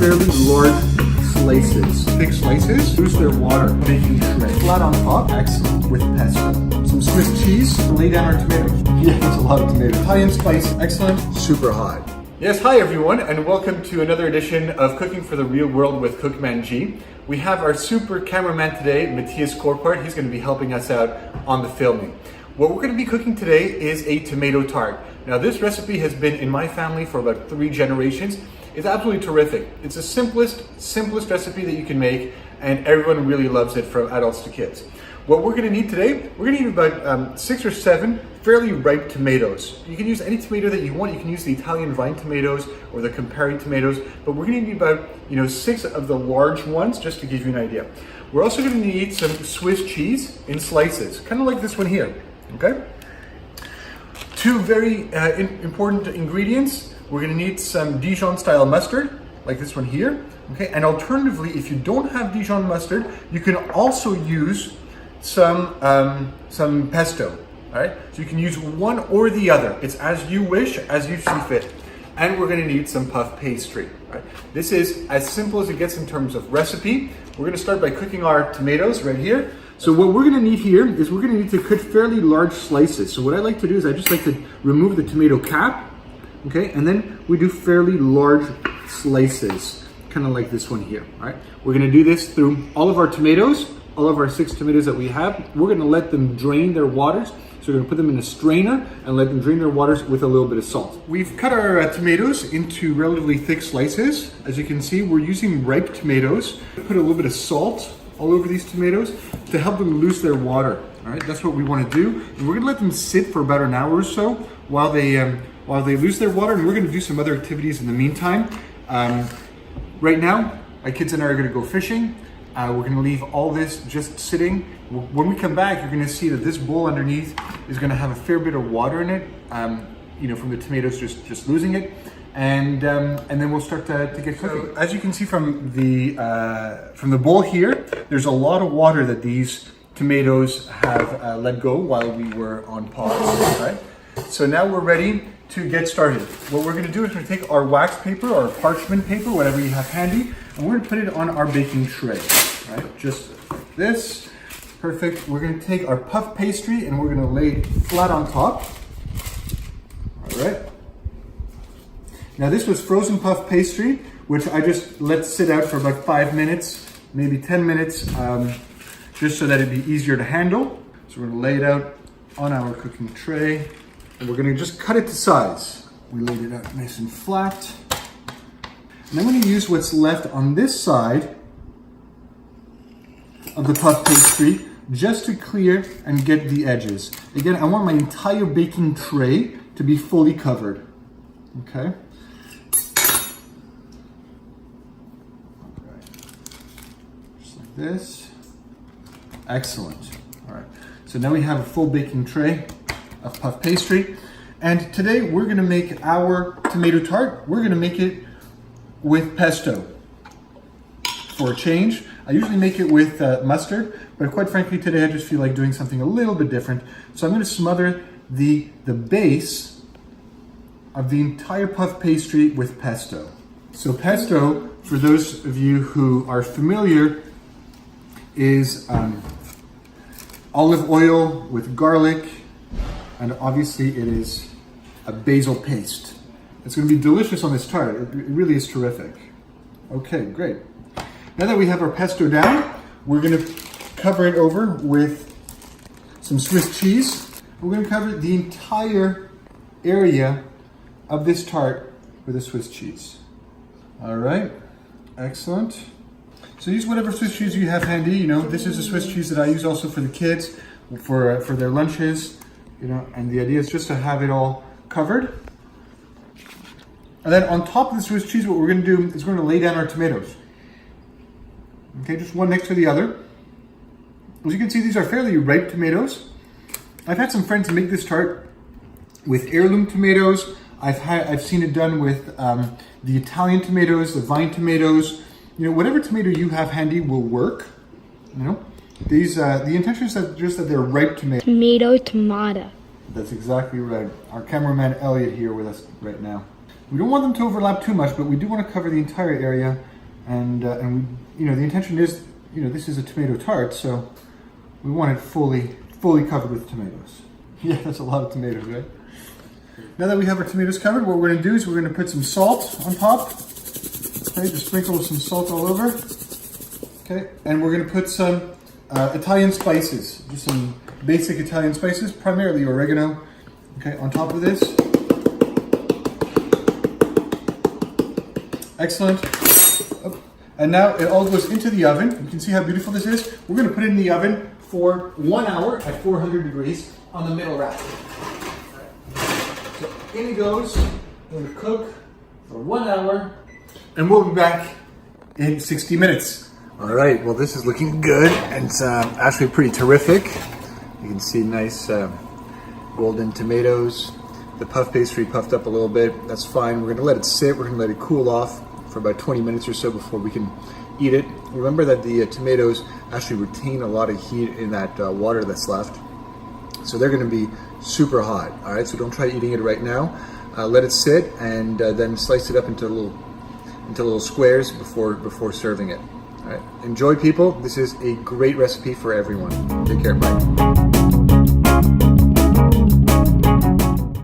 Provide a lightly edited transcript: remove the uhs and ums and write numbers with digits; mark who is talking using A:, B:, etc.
A: fairly large slices. Thick slices, use their water, baking tray. Flat on top, excellent, with pesto. Some Swiss cheese, lay down our tomatoes. Yeah, that's a lot of tomatoes. Italian spice, excellent, super hot. Yes, hi everyone, and welcome to another edition of Cooking for the Real World with Cookman G. We have our super cameraman today, Matthias Korpart. He's going to be helping us out on the filming. What we're going to be cooking today is a tomato tart. Now this recipe has been in my family for about 3 generations. It's absolutely terrific. It's the simplest recipe that you can make, and everyone really loves it, from adults to kids. What we're going to need today, we're going to need about 6 or 7 fairly ripe tomatoes. You can use any tomato that you want. You can use the Italian vine tomatoes or the Campari tomatoes, but we're going to need about 6 of the large ones, just to give you an idea. We're also going to need some Swiss cheese in slices, kind of like this one here. Okay. 2 very important ingredients. We're going to need some Dijon style mustard, like this one here. Okay, and alternatively, if you don't have Dijon mustard, you can also use some pesto. All right, so you can use one or the other. It's as you wish, as you see fit. And we're going to need some puff pastry. All right, this is as simple as it gets in terms of recipe. We're going to start by cooking our tomatoes right here. So what we're going to need here is we're going to need to cut fairly large slices. So what I like to do is I just like to remove the tomato cap, okay, and then we do fairly large slices, kind of like this one here. All right, we're going to do this through all of our tomatoes, all of our 6 tomatoes that we have. We're going to let them drain their waters. So we're going to put them in a strainer and let them drain their waters with a little bit of salt. We've cut our tomatoes into relatively thick slices. As you can see, we're using ripe tomatoes. Put a little bit of salt all over these tomatoes to help them lose their water. All right, that's what we want to do. And we're going to let them sit for about an hour or so while they lose their water. And we're going to do some other activities in the meantime. Right now, my kids and I are going to go fishing. We're going to leave all this just sitting. When we come back, you're going to see that this bowl underneath is going to have a fair bit of water in it, from the tomatoes just losing it, and then we'll start to get cooking. So, as you can see from the bowl here, there's a lot of water that these tomatoes have let go while we were on pause. Right? So now we're ready to get started. What we're going to do is we're going to take our wax paper or parchment paper, whatever you have handy, and we're going to put it on our baking tray. Right? Just like this. Perfect. We're going to take our puff pastry and we're going to lay it flat on top. All right. Now this was frozen puff pastry, which I just let sit out for about 5 minutes, maybe 10 minutes, just so that it'd be easier to handle. So we're going to lay it out on our cooking tray and we're going to just cut it to size. We laid it out nice and flat. And I'm going to use what's left on this side of the puff pastry just to clear and get the edges. Again, I want my entire baking tray to be fully covered. Okay. Just like this. Excellent. All right. So now we have a full baking tray of puff pastry. And today we're going to make our tomato tart. We're going to make it with pesto for a change. I usually make it with mustard, but quite frankly today I just feel like doing something a little bit different. So I'm going to smother the base of the entire puff pastry with pesto. So pesto, for those of you who are familiar, is olive oil with garlic, and obviously it is a basil paste. It's going to be delicious on this tart. It really is terrific. Okay, great. Now that we have our pesto down, we're going to cover it over with some Swiss cheese. We're going to cover the entire area of this tart with the Swiss cheese. All right, excellent. So use whatever Swiss cheese you have handy. This is a Swiss cheese that I use also for the kids, for their lunches. And the idea is just to have it all covered. And then on top of the Swiss cheese, what we're going to do is we're going to lay down our tomatoes. Okay, just one next to the other. As you can see, these are fairly ripe tomatoes. I've had some friends make this tart with heirloom tomatoes. I've seen it done with the Italian tomatoes, the vine tomatoes. Whatever tomato you have handy will work. These the intention is just that they're ripe tomatoes.
B: Tomato.
A: That's exactly right. Our cameraman Elliot here with us right now. We don't want them to overlap too much, but we do want to cover the entire area And we, the intention is, this is a tomato tart, so we want it fully covered with tomatoes. Yeah, that's a lot of tomatoes, right? Now that we have our tomatoes covered, what we're going to do is we're going to put some salt on top. Okay, just sprinkle some salt all over. Okay, and we're going to put some Italian spices, just some basic Italian spices, primarily oregano. Okay, on top of this. Excellent. Oh. And now it all goes into the oven. You can see how beautiful this is. We're going to put it in the oven for 1 hour at 400 degrees on the middle rack. So in it goes. We're going to cook for 1 hour, and we'll be back in 60 minutes. All right, well, this is looking good, and it's actually pretty terrific. You can see nice golden tomatoes. The puff pastry puffed up a little bit. That's fine. We're gonna let it sit. We're gonna let it cool off for about 20 minutes or so before we can eat it. Remember that the tomatoes actually retain a lot of heat in that water that's left. So they're gonna be super hot, all right? So don't try eating it right now. Let it sit, and then slice it up into little squares before serving it. All right. Enjoy, people. This is a great recipe for everyone. Take care. Bye.